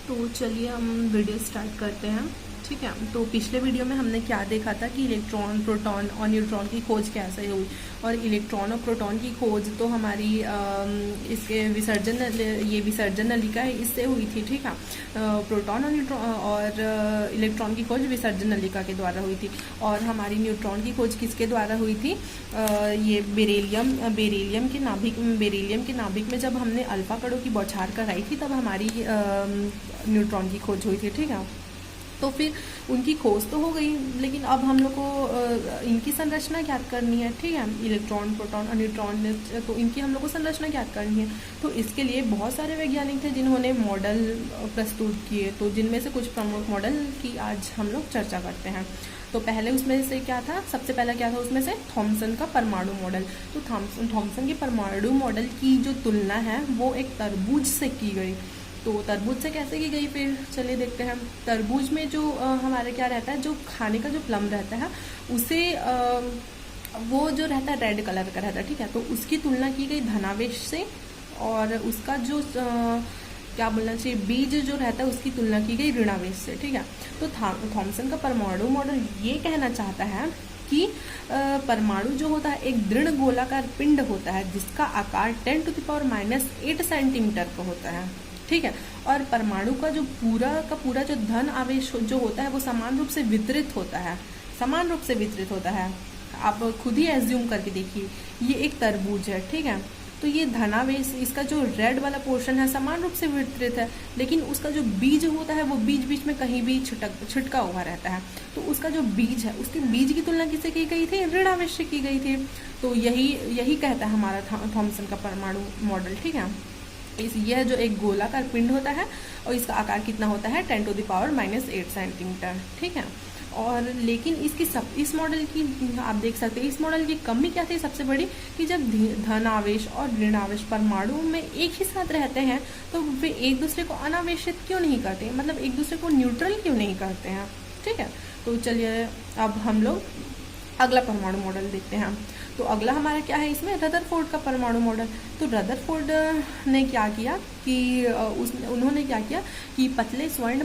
तो चलिए हम वीडियो स्टार्ट करते हैं। ठीक है, तो पिछले वीडियो में हमने क्या देखा था कि इलेक्ट्रॉन, प्रोटॉन और न्यूट्रॉन की खोज कैसे हुई। और इलेक्ट्रॉन और प्रोटॉन की खोज तो हमारी इसके विसर्जन नलिका है, इससे हुई थी। ठीक है, प्रोटॉन और न्यूट्रॉन और इलेक्ट्रॉन की खोज विसर्जन नलिका के द्वारा हुई थी। और हमारी न्यूट्रॉन की खोज किसके द्वारा हुई थी? ये बेरिलियम के नाभिक में जब हमने अल्फा कणों की बौछार कराई थी, तब हमारी न्यूट्रॉन की खोज हुई थी। ठीक है, तो फिर उनकी खोज तो हो गई, लेकिन अब हम लोग को इनकी संरचना ज्ञात करनी है। ठीक है, इलेक्ट्रॉन, प्रोटॉन और न्यूट्रॉन, तो इनकी हम लोग को संरचना ज्ञात करनी है। तो इसके लिए बहुत सारे वैज्ञानिक थे जिन्होंने मॉडल प्रस्तुत किए। तो जिनमें से कुछ प्रमुख मॉडल की आज हम लोग चर्चा करते हैं। तो पहले उसमें से क्या था, सबसे पहला क्या था उसमें से थॉमसन का परमाणु मॉडल। तो थॉमसन के परमाणु मॉडल की जो तुलना है वो एक तरबूज से की गई। तो तरबूज से कैसे की गई, फिर चलिए देखते हैं। तरबूज में जो हमारे क्या रहता है, जो खाने का जो प्लम रहता है उसे वो जो रहता है रेड कलर का रहता है। ठीक है, तो उसकी तुलना की गई धनावेश से, और उसका जो क्या बोलना चाहिए, बीज जो रहता है उसकी तुलना की गई ऋणावेश से। ठीक है, तो थॉमसन का परमाणु मॉडल ये कहना चाहता है कि परमाणु जो होता है एक दृढ़ गोलाकार पिंड होता है जिसका आकार 10⁻⁻8 सेंटीमीटर का होता है। ठीक है, और परमाणु का जो पूरा जो धन आवेश जो होता है वो समान रूप से वितरित होता है। आप खुद ही एज्यूम करके देखिए, ये एक तरबूज है। ठीक है, तो ये धनावेश, इसका जो रेड वाला पोर्शन है समान रूप से वितरित है, लेकिन उसका जो बीज होता है वो बीच बीच में कहीं भी छिटका हुआ रहता है। तो उसका जो बीज है, उसके बीज की तुलना किससे की गई थी? ऋणावेश से की गई थी। तो यही कहता है हमारा थॉमसन का परमाणु मॉडल। ठीक है, यह जो एक गोलाकार पिंड होता है और इसका आकार कितना होता है? 10⁻⁻8 सेंटीमीटर। ठीक है, और लेकिन इस मॉडल की आप देख सकते हैं, इस मॉडल की कमी क्या थी सबसे बड़ी, कि जब धन आवेश और ऋण आवेश परमाणु में एक ही साथ रहते हैं तो वे एक दूसरे को अनावेशित क्यों नहीं करते, मतलब एक दूसरे को न्यूट्रल क्यों नहीं करते हैं। ठीक है, तो चलिए अब हम लोग अगला परमाणु मॉडल देखते हैं। तो अगला हमारा क्या है इसमें? रदरफोर्ड का परमाणु मॉडल। तो रदरफोर्ड ने क्या किया कि उन्होंने क्या किया कि पतले स्वर्ण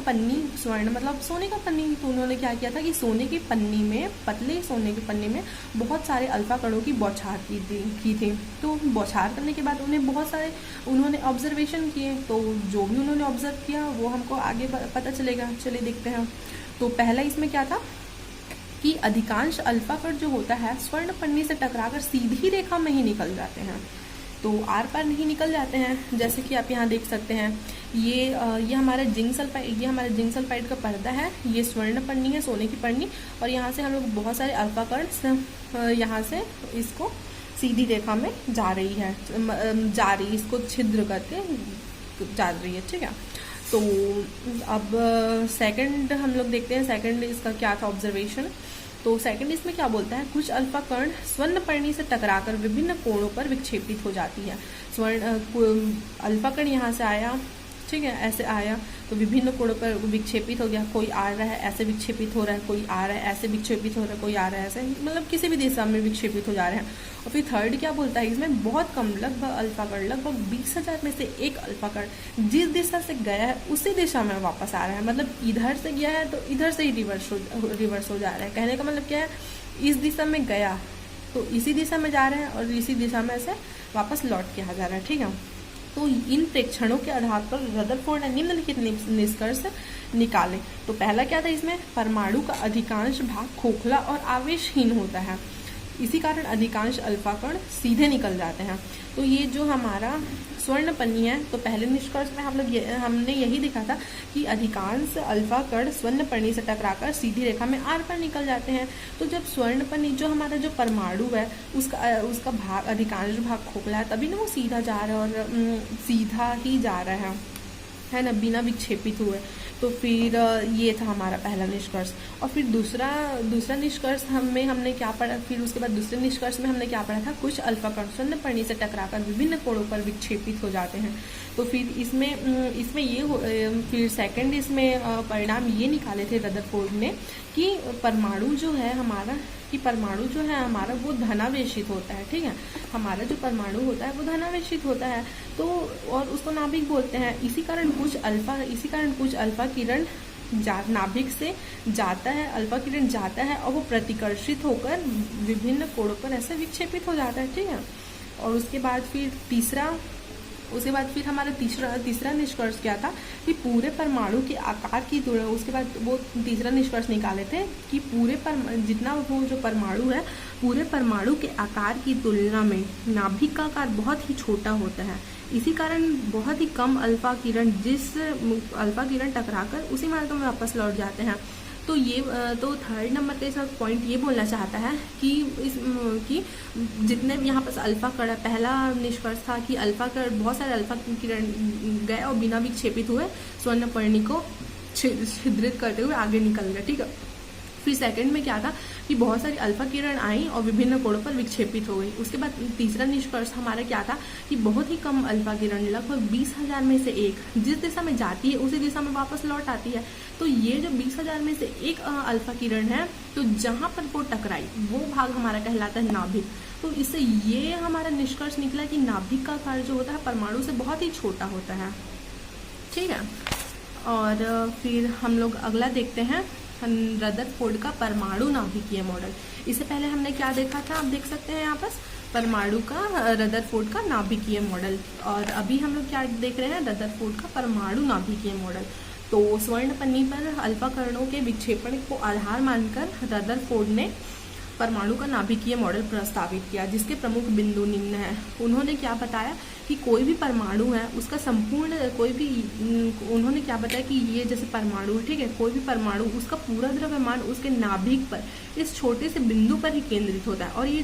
मतलब सोने का पन्नी, तो उन्होंने क्या किया था कि पतले सोने की पन्नी में बहुत सारे अल्फा कणों की बौछार की थी। तो बौछार करने के बाद उन्होंने ऑब्जर्वेशन किए। तो जो भी उन्होंने ऑब्जर्व किया वो हमको आगे पता चलेगा। चलिए देखते हैं। तो पहला इसमें क्या था कि अधिकांश अल्फा कण जो होता है स्वर्ण पन्नी से टकराकर सीधी रेखा में ही निकल जाते हैं, तो आर पार नहीं निकल जाते हैं। जैसे कि आप यहाँ देख सकते हैं, ये हमारा जिंक सल्फाइड का पर्दा है, ये स्वर्ण पन्नी है, सोने की पन्नी, और यहाँ से हम लोग बहुत सारे अल्फा कण यहाँ से इसको सीधी रेखा में जा रही, इसको छिद्र करके जा रही है। ठीक है, तो अब सेकंड हम लोग देखते हैं। सेकंड इसका क्या था ऑब्जर्वेशन। तो सेकंड इसमें क्या बोलता है, कुछ अल्फा कण स्वर्ण पर्णी से टकराकर विभिन्न कोणों पर विक्षेपित हो जाती है। अल्फा कण यहाँ से आया, ठीक है, ऐसे आया तो विभिन्न कोणों पर विक्षेपित हो गया। कोई आ रहा है ऐसे विक्षेपित हो रहा है, कोई आ रहा है ऐसे विक्षेपित हो रहा है, कोई आ रहा है ऐसे, मतलब किसी भी दिशा में विक्षेपित हो जा रहे हैं। और फिर थर्ड क्या बोलता है इसमें, बहुत कम, लगभग अल्फा कण, लगभग 20,000 में से एक अल्फा कण जिस दिशा से गया है उसी दिशा में वापस आ रहा है। मतलब इधर से गया है तो इधर से ही रिवर्स हो जा रहा है। कहने का मतलब क्या है, इस दिशा में गया तो इसी दिशा में जा रहे हैं और इसी दिशा में से वापस लौट के आ जा रहा है। ठीक है, तो इन प्रेक्षणों के आधार पर रदरफोर्ड ने निम्नलिखित निष्कर्ष निकाले। तो पहला क्या था इसमें, परमाणु का अधिकांश भाग खोखला और आवेशहीन होता है, इसी कारण अधिकांश अल्फा कण सीधे निकल जाते हैं। तो ये जो हमारा स्वर्ण पन्नी है, तो पहले निष्कर्ष में हमने यही देखा था कि अधिकांश अल्फा कण स्वर्ण पन्नी से टकराकर सीधी रेखा में आर पार निकल जाते हैं। तो जब स्वर्ण पन्नी जो हमारा जो परमाणु है उसका भाग, अधिकांश भाग खोखला है, तभी ना वो सीधा जा रहा है, और सीधा ही जा रहा है ना, बिना विक्षेपित हुए। तो फिर ये था हमारा पहला निष्कर्ष। और फिर दूसरा निष्कर्ष हमने क्या पढ़ा, फिर उसके बाद दूसरे निष्कर्ष में हमने क्या पढ़ा था, कुछ अल्फा कण स्वर्ण पर्णी से टकराकर विभिन्न कोणों पर विक्षेपित हो जाते हैं। तो फिर फिर सेकंड इसमें परिणाम ये निकाले थे रदरफोर्ड ने कि परमाणु जो है हमारा कि परमाणु जो है हमारा वो धनावेशित होता है, ठीक है। हमारा जो परमाणु होता है वो धनावेशित होता है, तो और उसको नाभिक बोलते हैं। इसी कारण कुछ अल्फा किरण नाभिक से जाता है, अल्फा किरण जाता है और वो प्रतिकर्षित होकर विभिन्न कोणों पर ऐसे विक्षेपित हो जाता है, ठीक है। और उसके बाद फिर हमारा तीसरा निष्कर्ष क्या था कि पूरे परमाणु के आकार की तुलना, उसके बाद वो तीसरा निष्कर्ष निकाले थे कि जितना वो जो परमाणु है, पूरे परमाणु के आकार की तुलना में नाभिक का आकार बहुत ही छोटा होता है। इसी कारण बहुत ही कम अल्फा किरण टकराकर उसी मार्ग में वापस लौट जाते हैं। तो थर्ड नंबर का इसका पॉइंट ये बोलना चाहता है कि जितने भी यहाँ पर अल्फा कण, पहला निष्कर्ष था कि बहुत सारे अल्फा किरण गए और बिना विक्षेपित हुए स्वर्णपर्णी को छिद्रित करते हुए आगे निकल गए, ठीक है। फिर सेकंड में क्या था कि बहुत सारी अल्फा किरण आई और विभिन्न कोणों पर विक्षेपित हो गई। उसके बाद तीसरा निष्कर्ष हमारा क्या था कि बहुत ही कम अल्फा किरण, लगभग 20,000 में से एक, जिस दिशा में जाती है उसी दिशा में वापस लौट आती है। तो ये जो 20,000 में से एक अल्फा किरण है, तो जहां पर वो टकराई वो भाग हमारा कहलाता है नाभिक। तो इससे ये हमारा निष्कर्ष निकला कि नाभिक का आकार जो होता है परमाणु से बहुत ही छोटा होता है, ठीक है। और फिर हम लोग अगला देखते हैं रदरफोर्ड का परमाणु नाभिकीय मॉडल। इससे पहले हमने क्या देखा था, आप देख सकते हैं यहाँ पर परमाणु का रदरफोर्ड का नाभिकीय मॉडल, और अभी हम लोग क्या देख रहे हैं, रदरफोर्ड का परमाणु नाभिकीय मॉडल। तो स्वर्णपन्नी पर अल्फा कणों के विक्षेपण को आधार मानकर रदरफोर्ड ने परमाणु का नाभिकीय मॉडल प्रस्तावित किया, जिसके प्रमुख बिंदु निम्न है। उन्होंने क्या बताया कि कोई भी परमाणु है उसका उन्होंने क्या बताया कि ये जैसे परमाणु, ठीक है, कोई भी परमाणु उसका पूरा द्रव्यमान उसके नाभिक पर, इस छोटे से बिंदु पर ही केंद्रित होता है, और ये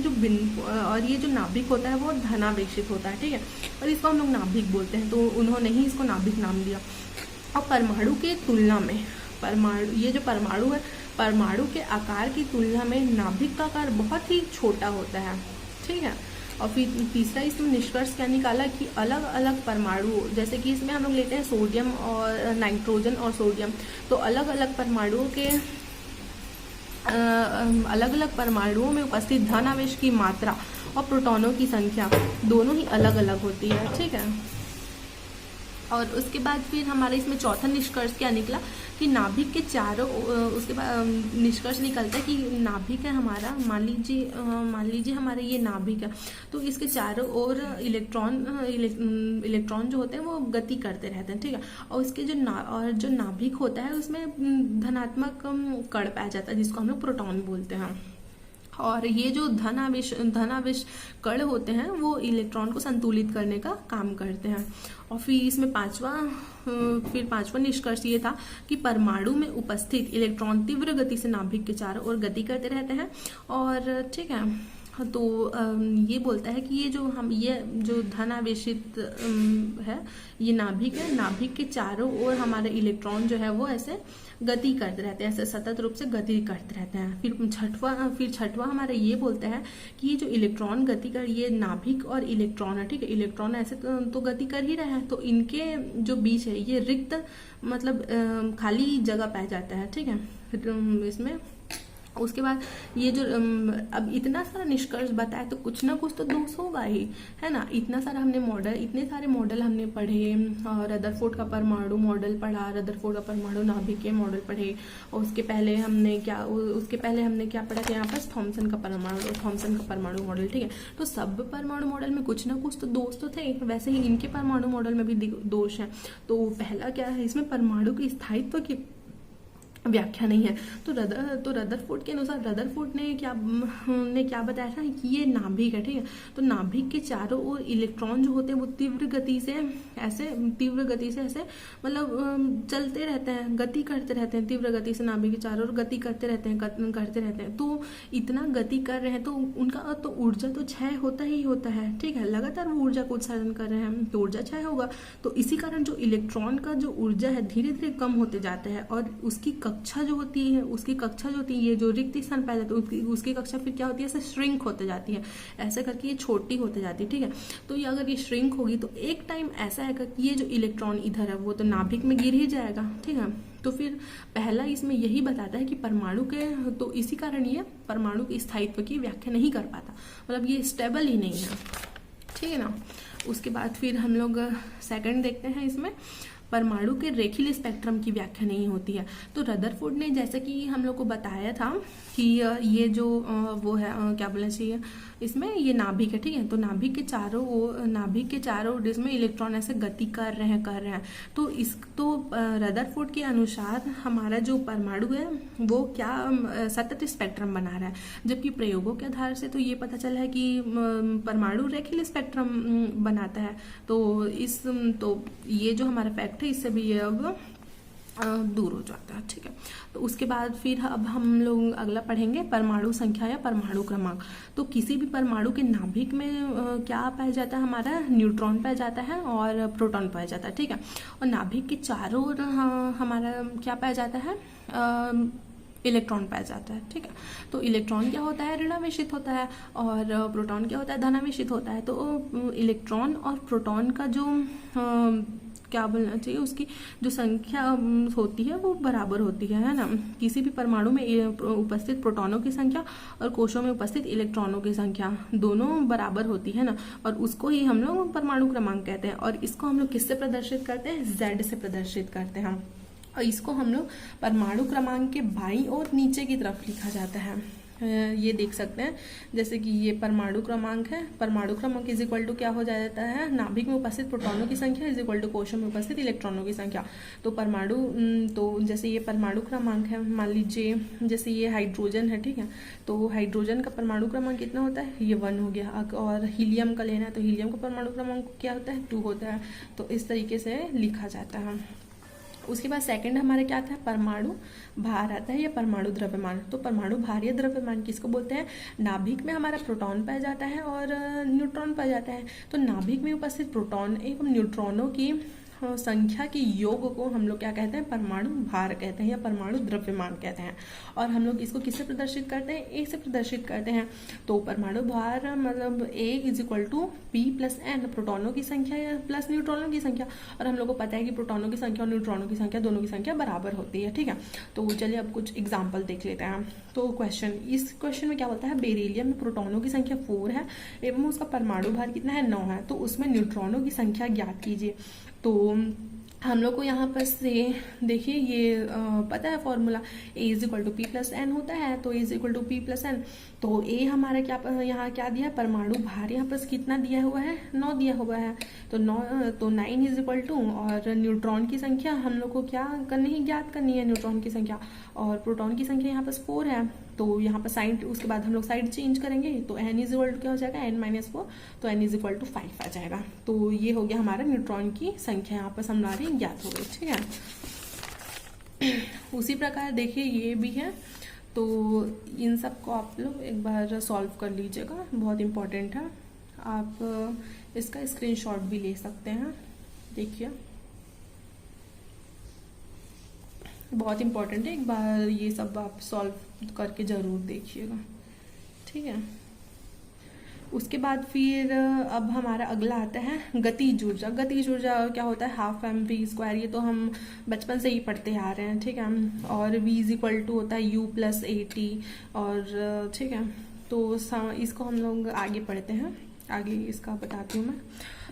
जो नाभिक होता है वो धनावेशित होता है, ठीक है, और इसको हम लोग नाभिक बोलते हैं। तो उन्होंने ही इसको नाभिक नाम दिया। और परमाणु के तुलना में ये जो परमाणु है, परमाणु के आकार की तुलना में नाभिक का आकार बहुत ही छोटा होता है, ठीक है। और फिर तीसरा इसमें निष्कर्ष क्या निकाला कि अलग अलग परमाणु, जैसे कि इसमें हम लोग लेते हैं सोडियम और नाइट्रोजन और सोडियम, तो अलग अलग परमाणुओं में उपस्थित धन आवेश की मात्रा और प्रोटॉनों की संख्या दोनों ही अलग अलग होती है, ठीक है। और उसके बाद फिर हमारे इसमें चौथा निष्कर्ष क्या निकला कि नाभिक के चारों, उसके बाद निष्कर्ष निकलता है कि नाभिक है हमारा, मान लीजिए हमारा ये नाभिक है, तो इसके चारों ओर इलेक्ट्रॉन जो होते हैं वो गति करते रहते हैं, ठीक है। और इसके जो नाभिक होता है उसमें धनात्मक कण पाया जाता है, जिसको हम लोग प्रोटॉन बोलते हैं। और ये जो धनावेश कण होते हैं वो इलेक्ट्रॉन को संतुलित करने का काम करते हैं। और फिर इसमें पांचवा निष्कर्ष ये था कि परमाणु में उपस्थित इलेक्ट्रॉन तीव्र गति से नाभिक के चारों ओर गति करते रहते हैं, और ठीक है। तो ये बोलता है कि ये जो धनावेशित है, ये नाभिक है, नाभिक के चारों ओर हमारे इलेक्ट्रॉन जो है वो ऐसे गति करते रहते हैं, ऐसे सतत रूप से गति करते रहते हैं। फिर छठवां हमारा ये बोलता है कि ये जो इलेक्ट्रॉन गति कर, ये नाभिक और इलेक्ट्रॉन है, ठीक है, इलेक्ट्रॉन ऐसे तो गति कर ही रहे हैं, तो इनके जो बीच है ये रिक्त, मतलब खाली जगह पाया जाता है, ठीक है, इसमें। उसके बाद ये जो अब इतना सारा निष्कर्ष बताया तो कुछ ना कुछ तो दोष होगा ही, है ना। इतने सारे मॉडल हमने पढ़े, और रदरफोर्ड का परमाणु मॉडल पढ़ा, रदरफोर्ड का परमाणु नाभिकीय मॉडल पढ़े, और उसके पहले हमने क्या पढ़ा था यहाँ पर थॉमसन का परमाणु मॉडल, ठीक है। तो सब परमाणु मॉडल में कुछ ना कुछ तो दोष तो थे, वैसे ही इनके परमाणु मॉडल में भी दोष है। तो पहला क्या है, इसमें परमाणु के स्थायित्व की व्याख्या नहीं है। तो रदरफोर्ड के अनुसार रदरफोर्ड ने क्या बताया था कि ये नाभिक है, ठीक है। तो नाभिक के चारों ओर इलेक्ट्रॉन जो होते हैं वो तीव्र गति से ऐसे मतलब चलते रहते हैं, गति करते रहते हैं, तीव्र गति से नाभिक के चारों ओर गति करते रहते हैं। तो इतना गति कर रहे हैं तो उनका तो ऊर्जा तो क्षय होता ही होता है, ठीक है। लगातार वो ऊर्जा को उत्सर्जन कर रहे हैं तो ऊर्जा क्षय होगा। तो इसी कारण जो इलेक्ट्रॉन का जो ऊर्जा है धीरे धीरे कम होते जाता है, और उसकी कक्षा जो होती है, उसकी कक्षा जो होती है, ये जो रिक्त स्थान पाया जाता है उसकी कक्षा फिर क्या होती है, ऐसे श्रिंक होते जाती है, ऐसे करके ये छोटी होते जाती है, ठीक है। तो ये अगर ये श्रिंक होगी तो एक टाइम ऐसा आएगा कि ये जो इलेक्ट्रॉन इधर है वो तो नाभिक में गिर ही जाएगा, ठीक है। तो फिर पहला इसमें यही बताता है कि परमाणु के, तो इसी कारण ये परमाणु के स्थायित्व की व्याख्या नहीं कर पाता, मतलब ये स्टेबल ही नहीं है, ठीक है ना। उसके बाद फिर हम लोग सेकंड देखते हैं, इसमें परमाणु के रेखीय स्पेक्ट्रम की व्याख्या नहीं होती है। तो रदरफोर्ड ने जैसे कि हम लोग को बताया था कि ये जो वो है क्या बोलना चाहिए, इसमें ये नाभिक है, ठीक है। तो नाभिक के चारों ओर इसमें इलेक्ट्रॉन ऐसे गति कर रहे हैं। तो रदरफोर्ड के अनुसार हमारा जो परमाणु है वो क्या सतत स्पेक्ट्रम बना रहा है, जबकि प्रयोगों के आधार से तो ये पता चला है कि परमाणु रेखीय स्पेक्ट्रम बनाता है। तो ये जो हमारा फैक्ट है इससे भी ये अब दूर हो जाता है, ठीक है। तो उसके बाद फिर अब हम लोग अगला पढ़ेंगे परमाणु संख्या या परमाणु क्रमांक। तो किसी भी परमाणु के नाभिक में क्या पाया जाता है, हमारा न्यूट्रॉन पाया जाता है और प्रोटॉन पाया जाता है, ठीक है। और नाभिक के चारों ओर हमारा क्या पाया जाता है, इलेक्ट्रॉन पाया जाता है, ठीक है। तो इलेक्ट्रॉन क्या होता है, ऋणावेशित होता है, और प्रोटॉन क्या होता है, धनावेशित होता है। तो इलेक्ट्रॉन और प्रोटॉन का जो क्या बोलना चाहिए, उसकी जो संख्या होती है वो बराबर होती है ना। किसी भी परमाणु में उपस्थित प्रोटॉनों की संख्या और कोशों में उपस्थित इलेक्ट्रॉनों की संख्या दोनों बराबर होती है ना, और उसको ही हम लोग परमाणु क्रमांक कहते हैं। और इसको हम लोग किससे प्रदर्शित करते हैं, Z से प्रदर्शित करते हैं। और इसको हम लोग परमाणु क्रमांक के बाईं और नीचे की तरफ लिखा जाता है। ये देख सकते हैं, जैसे कि ये परमाणु क्रमांक है, परमाणु क्रमांक इज इक्वल टू क्या हो जाता है, नाभिक में उपस्थित प्रोटॉनों की संख्या इज इक्वल टू कोशों में उपस्थित इलेक्ट्रॉनों की संख्या। तो तो जैसे ये परमाणु क्रमांक है, मान लीजिए जैसे ये हाइड्रोजन है, ठीक है। तो हाइड्रोजन का परमाणु क्रमांक कितना होता है, ये 1 हो गया। और हीलियम का लेना है तो हीलियम का परमाणु क्रमांक क्या होता है, 2 होता है। तो इस तरीके से लिखा जाता है। उसके बाद सेकंड हमारा क्या आता है, परमाणु भार आता है या परमाणु द्रव्यमान। तो परमाणु भार या द्रव्यमान किसको बोलते हैं, नाभिक में हमारा प्रोटॉन पाया जाता है और न्यूट्रॉन पाया जाता है। तो नाभिक में उपस्थित प्रोटॉन एवं न्यूट्रॉनों की संख्या के योग को हम लोग क्या कहते हैं, परमाणु भार कहते हैं या परमाणु द्रव्यमान कहते हैं। और हम लोग इसको किससे प्रदर्शित करते हैं, ए से प्रदर्शित करते हैं। तो परमाणु भार मतलब A is equal to P plus N, प्रोटॉनों की संख्या या प्लस न्यूट्रॉनों की संख्या। और हम लोग को पता है कि प्रोटॉनों की संख्या और न्यूट्रॉनों की संख्या दोनों की संख्या बराबर होती है, ठीक है। तो चलिए अब कुछ एग्जाम्पल देख लेते हैं। तो इस क्वेश्चन में क्या बोलता है, बेरिलियम में प्रोटॉनों की संख्या 4 है एवं उसका परमाणु भार कितना है, 9 है। तो उसमें न्यूट्रॉनों की संख्या ज्ञात कीजिए। तो हम लोग को यहाँ पर से देखिए ये पता है formula, A is equal to P plus N होता है। तो A is equal to P plus N. तो A हमारा यहाँ क्या दिया, परमाणु भार यहाँ पर कितना दिया हुआ है, 9 दिया हुआ है। तो 9 इज इक्वल टू, और न्यूट्रॉन की संख्या हम लोग को क्या करनी है, ज्ञात करनी है न्यूट्रॉन की संख्या। और प्रोटॉन की संख्या यहाँ पर 4 है। तो यहाँ पर साइड, उसके बाद हम लोग साइड चेंज करेंगे तो n इज इक्वल टू क्या हो जाएगा, n-4। तो n इज इक्वल टू 5 आ जाएगा। तो ये हो गया हमारा न्यूट्रॉन की संख्या यहाँ पर हमारी ज्ञात हो गई, ठीक है। उसी प्रकार देखिए ये भी है। तो इन सब को आप लोग एक बार सॉल्व कर लीजिएगा, बहुत इंपॉर्टेंट है। आप इसका स्क्रीनशॉट भी ले सकते हैं, देखिए बहुत इंपॉर्टेंट है। एक बार ये सब आप सॉल्व करके ज़रूर देखिएगा, ठीक है। उसके बाद फिर अब हमारा अगला आता है गतिज ऊर्जा। गतिज ऊर्जा क्या होता है, हाफ mv²। ये तो हम बचपन से ही पढ़ते आ रहे हैं, ठीक है। और v इज इक्वल टू होता है u प्लस AT, और ठीक है। तो इसको हम लोग आगे पढ़ते हैं, आगे इसका बताती हूँ मैं।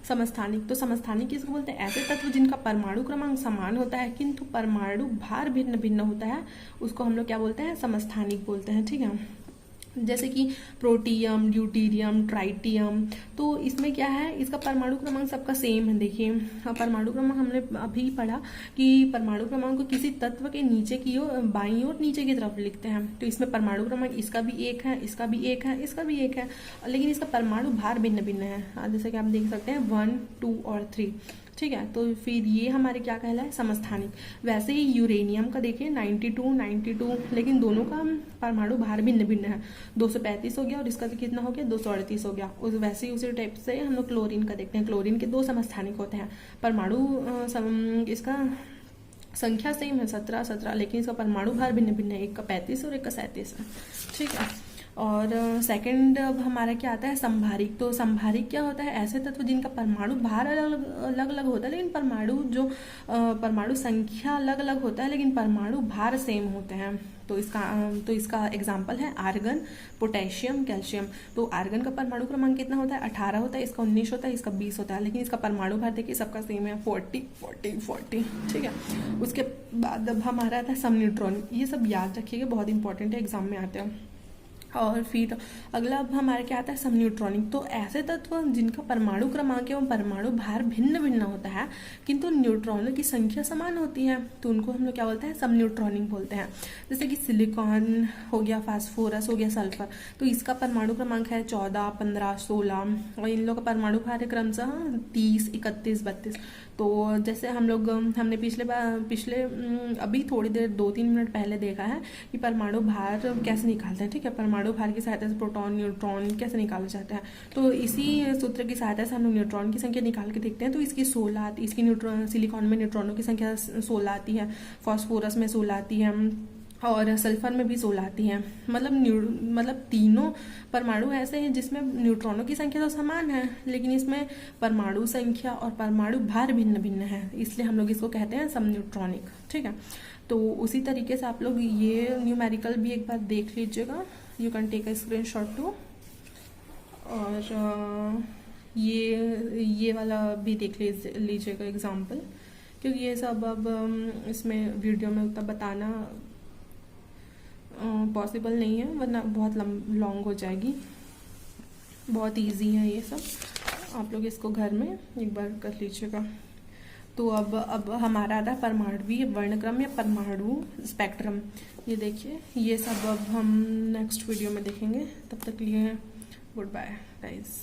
समस्थानिक, तो समस्थानिक किसको बोलते हैं, ऐसे तत्व जिनका परमाणु क्रमांक समान होता है किंतु परमाणु भार भिन्न भिन्न होता है, उसको हम लोग क्या बोलते हैं, समस्थानिक बोलते हैं, ठीक है। जैसे कि प्रोटियम, ड्यूटीरियम, ट्राइटियम। तो इसमें क्या है, इसका परमाणु क्रमांक सबका सेम है। देखिए परमाणु क्रमांक हमने अभी पढ़ा कि परमाणु क्रमांक को किसी तत्व के नीचे की ओर, बाईं ओर नीचे की तरफ लिखते हैं। तो इसमें परमाणु क्रमांक इसका भी 1 है, इसका भी 1 है, इसका भी 1 है, लेकिन इसका परमाणु भार भिन्न भिन्न है। जैसे कि आप देख सकते हैं 1, 2 और 3, ठीक है। तो फिर ये हमारे क्या कहला है, समस्थानिक। वैसे ही यूरेनियम का देखिए 92, लेकिन दोनों का परमाणु भार भिन्न भिन्न है। 235 हो गया और इसका कितना हो गया, 238 हो गया। वैसे ही उसी टाइप से हम लोग क्लोरीन का देखते हैं। क्लोरीन के 2 समस्थानिक होते हैं। परमाणु इसका संख्या सेम है 17, लेकिन इसका परमाणु भार भिन्न भिन्न है, एक का 35 और एक का 37 है। ठीक है। और सेकंड अब हमारा क्या आता है, संभारिक। तो संभारिक क्या होता है, ऐसे तत्व जिनका परमाणु भार अलग अलग होता है, लेकिन परमाणु संख्या अलग अलग होता है, लेकिन परमाणु भार सेम होते हैं। तो इसका एग्जाम्पल है आर्गन, पोटेशियम, कैल्शियम। तो आर्गन का परमाणु क्रमांक कितना होता है, 18 होता है, इसका 19 होता है, इसका 20 होता है, लेकिन इसका परमाणु भार देखिए सबका सेम है, 40 40 40। ठीक है। उसके बाद अब हमारा आता है समन्यूट्रॉन। ये सब याद रखिएगा, बहुत इंपॉर्टेंट है, एग्जाम में आते हैं। और फिर अगला अब हमारे क्या आता है, समन्यूट्रॉनिक। तो ऐसे तत्व जिनका परमाणु क्रमांक एवं परमाणु भार भिन्न भिन्न होता है, किंतु न्यूट्रॉनों की संख्या समान होती है, तो उनको हम लोग क्या बोलते हैं, समन्यूट्रॉनिक बोलते हैं। जैसे कि सिलिकॉन हो गया, फास्फोरस हो गया, सल्फर। तो इसका परमाणु क्रमांक है 14, 15, 16, और इन लोगों का परमाणु भार है क्रमशः 30, 31, 32। तो जैसे हमने पिछले अभी थोड़ी देर 2-3 मिनट पहले देखा है कि परमाणु भार कैसे निकालते हैं। ठीक है। परमाणु भार की सहायता से प्रोटॉन, न्यूट्रॉन कैसे निकाला जाता है। तो इसी सूत्र की सहायता से हम लोग न्यूट्रॉन की संख्या निकाल के देखते हैं। तो इसकी 16 आती, इसकी सिलिकॉन में न्यूट्रॉनों की संख्या 16 आती है, फास्फोरस में 16 आती है, और सल्फर में भी 16 आती है। मतलब तीनों परमाणु ऐसे हैं जिसमें न्यूट्रॉनों की संख्या तो समान है, लेकिन इसमें परमाणु संख्या और परमाणु भार भिन्न भिन्न है, इसलिए हम लोग इसको कहते हैं समन्यूट्रॉनिक। ठीक है। तो उसी तरीके से आप लोग ये न्यूमेरिकल भी एक बार देख लीजिएगा, you can take a screenshot too. और ये वाला भी देख लीजिएगा एग्जाम्पल, क्योंकि ये सब अब इसमें वीडियो में उतना बताना पॉसिबल नहीं है, वरना बहुत लॉन्ग हो जाएगी। बहुत इजी है ये सब, आप लोग इसको घर में एक बार कर लीजिएगा। तो अब हमारा आता है परमाणुवीय वर्णक्रम या परमाणु स्पेक्ट्रम। ये देखिए, ये सब अब हम नेक्स्ट वीडियो में देखेंगे। तब तक लिए गुड बाय गाइस।